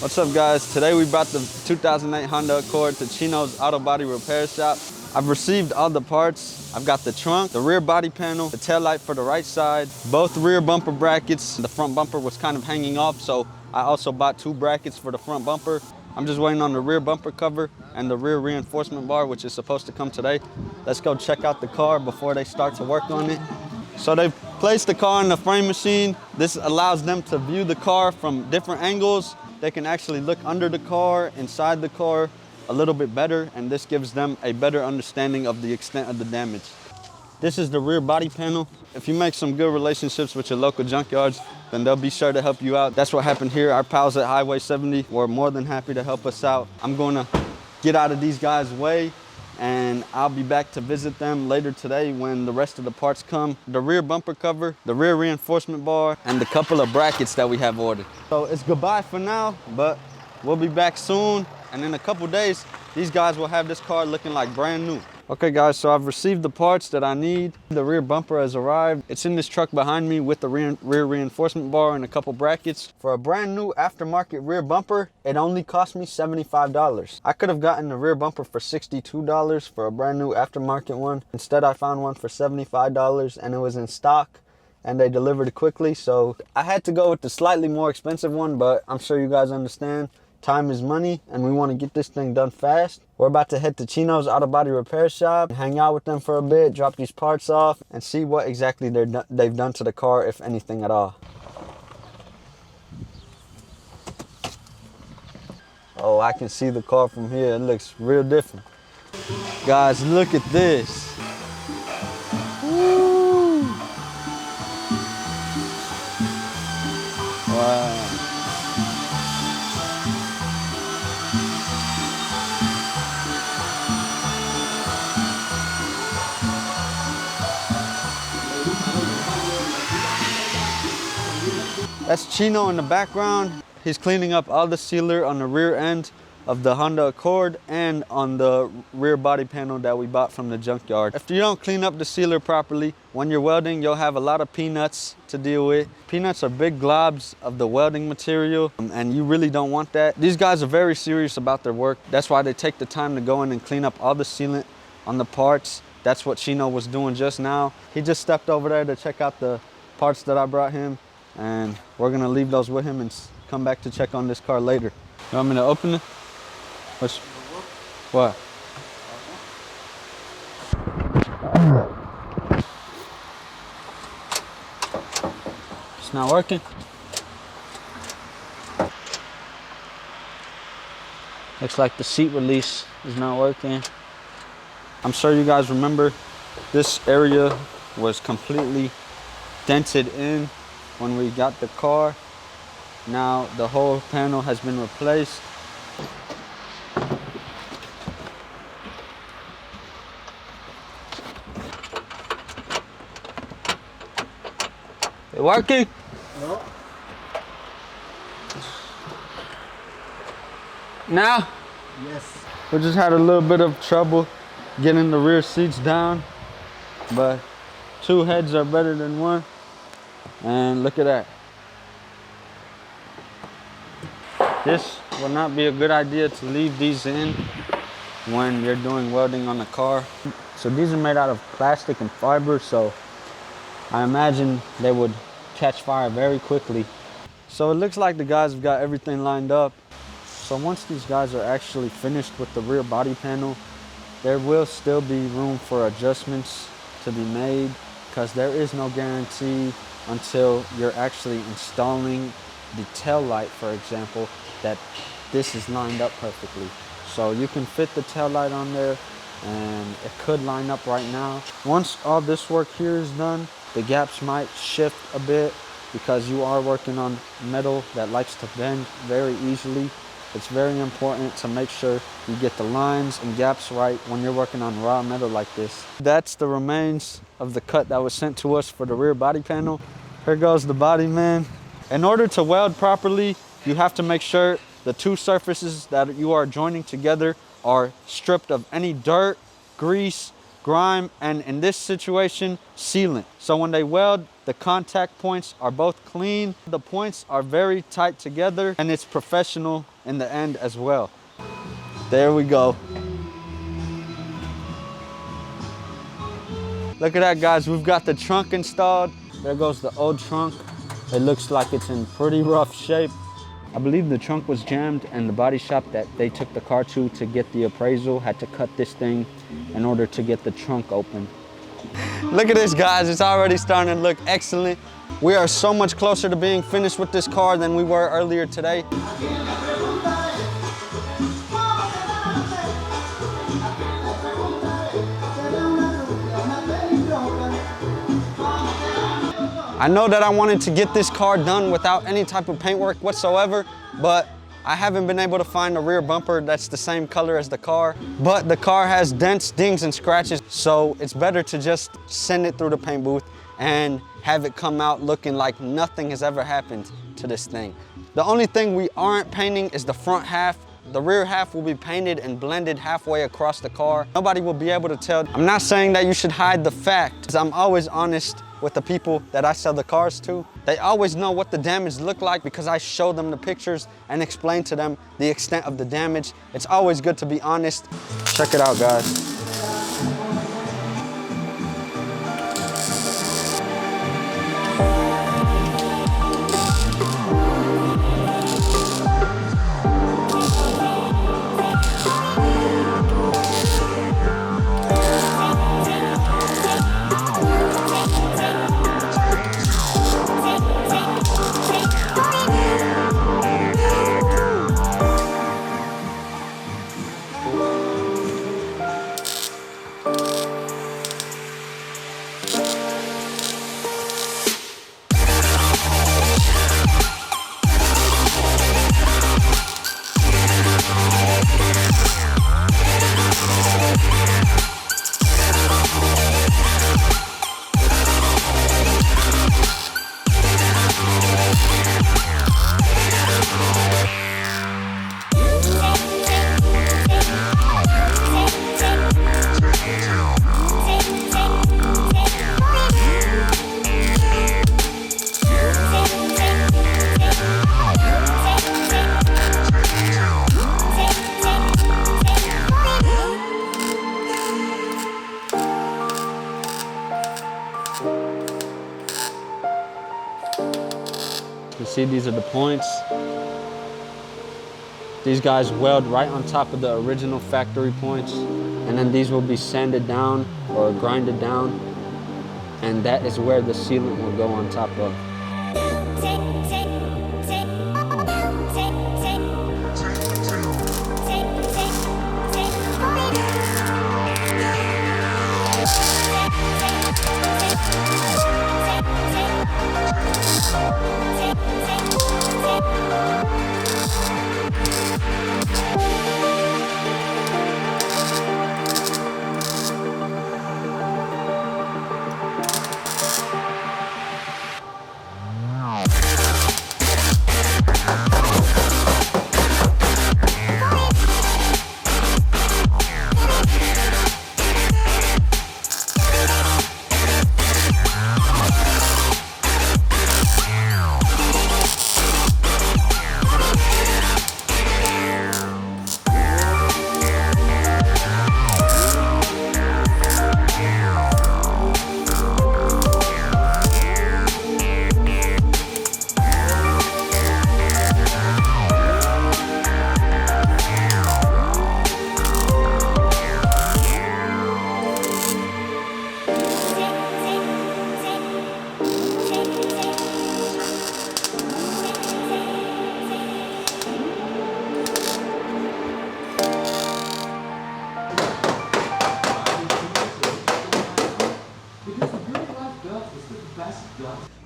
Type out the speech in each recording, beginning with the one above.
What's up, guys? Today we brought the 2008 Honda Accord to Chino's Auto Body Repair Shop. I've received all the parts. I've got the trunk, the rear body panel, the tail light for the right side, both rear bumper brackets. The front bumper was kind of hanging off, so I also bought 2 brackets for the front bumper. I'm just waiting on the rear bumper cover and the rear reinforcement bar, which is supposed to come today. Let's go check out the car before they start to work on it. So they've placed the car in the frame machine. This allows them to view the car from different angles. They can actually look under the car, inside the car a little bit better, and this gives them a better understanding of the extent of the damage. This is the rear body panel. If you make some good relationships with your local junkyards, then they'll be sure to help you out. That's what happened here. Our pals at Highway 70 were more than happy to help us out. I'm gonna get out of these guys' way, and I'll be back to visit them later today when the rest of the parts come. The rear bumper cover, the rear reinforcement bar, and the couple of brackets that we have ordered. So it's goodbye for now, but we'll be back soon. And in a couple days, these guys will have this car looking like brand new. Okay guys, so I've received the parts that I need. The rear bumper has arrived. It's in this truck behind me with the rear reinforcement bar and a couple brackets. For a brand new aftermarket rear bumper, it only cost me $75. I could have gotten the rear bumper for $62 for a brand new aftermarket one. Instead, I found one for $75 and it was in stock and they delivered it quickly. So I had to go with the slightly more expensive one, but I'm sure you guys understand. Time is money, and we want to get this thing done fast. We're about to head to Chino's Auto Body Repair Shop, hang out with them for a bit, drop these parts off, and see what exactly they've done to the car, if anything at all. Oh, I can see the car from here. It looks real different. Guys, look at this. Woo. Wow. That's Chino in the background. He's cleaning up all the sealer on the rear end of the Honda Accord and on the rear body panel that we bought from the junkyard. If you don't clean up the sealer properly, when you're welding, you'll have a lot of peanuts to deal with. Peanuts are big globs of the welding material, and you really don't want that. These guys are very serious about their work. That's why they take the time to go in and clean up all the sealant on the parts. That's what Chino was doing just now. He just stepped over there to check out the parts that I brought him, and we're gonna leave those with him and come back to check on this car later. You want me to open it? What? It's not working? Looks like the seat release is not working. I'm sure you guys remember this area was completely dented in when we got the car. Now the whole panel has been replaced. It working? No. Now? Yes. We just had a little bit of trouble getting the rear seats down, but 2 heads are better than 1. And look at that. This will not be a good idea to leave these in when you're doing welding on the car. So these are made out of plastic and fiber, so I imagine they would catch fire very quickly. So it looks like the guys have got everything lined up. So once these guys are actually finished with the rear body panel, there will still be room for adjustments to be made, because there is no guarantee until you're actually installing the tail light, for example, that this is lined up perfectly. So you can fit the tail light on there and it could line up right now. Once all this work here is done, the gaps might shift a bit because you are working on metal that likes to bend very easily. It's very important to make sure you get the lines and gaps right when you're working on raw metal like this. That's the remains of the cut that was sent to us for the rear body panel. Here goes the body, man. In order to weld properly, you have to make sure the 2 surfaces that you are joining together are stripped of any dirt, grease, grime, and in this situation, sealant. So when they weld, The contact points are both clean. The points are very tight together, and it's professional in the end as well. There we go. Look at that, guys. We've got the trunk installed. There goes the old trunk. It looks like it's in pretty rough shape. I believe the trunk was jammed, and the body shop that they took the car to get the appraisal had to cut this thing in order to get the trunk open. Look at this, guys. It's already starting to look excellent. We are so much closer to being finished with this car than we were earlier today. I know that I wanted to get this car done without any type of paintwork whatsoever, but I haven't been able to find a rear bumper that's the same color as the car. But the car has dents, dings, and scratches, so it's better to just send it through the paint booth and have it come out looking like nothing has ever happened to this thing. The only thing we aren't painting is the front half. The rear half will be painted and blended halfway across the car. Nobody will be able to tell. I'm not saying that you should hide the fact, because I'm always honest with the people that I sell the cars to. They always know what the damage look like because I show them the pictures and explain to them the extent of the damage. It's always good to be honest. Check it out, guys. You see, these are the points. These guys weld right on top of the original factory points, and then these will be sanded down or grinded down, and that is where the sealant will go on top of.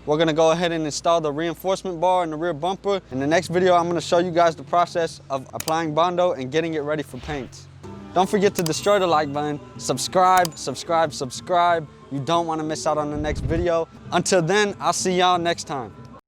We're gonna go ahead and install the reinforcement bar in the rear bumper. In the next video, I'm gonna show you guys the process of applying Bondo and getting it ready for paint. Don't forget to destroy the like button, subscribe. You don't wanna miss out on the next video. Until then, I'll see y'all next time.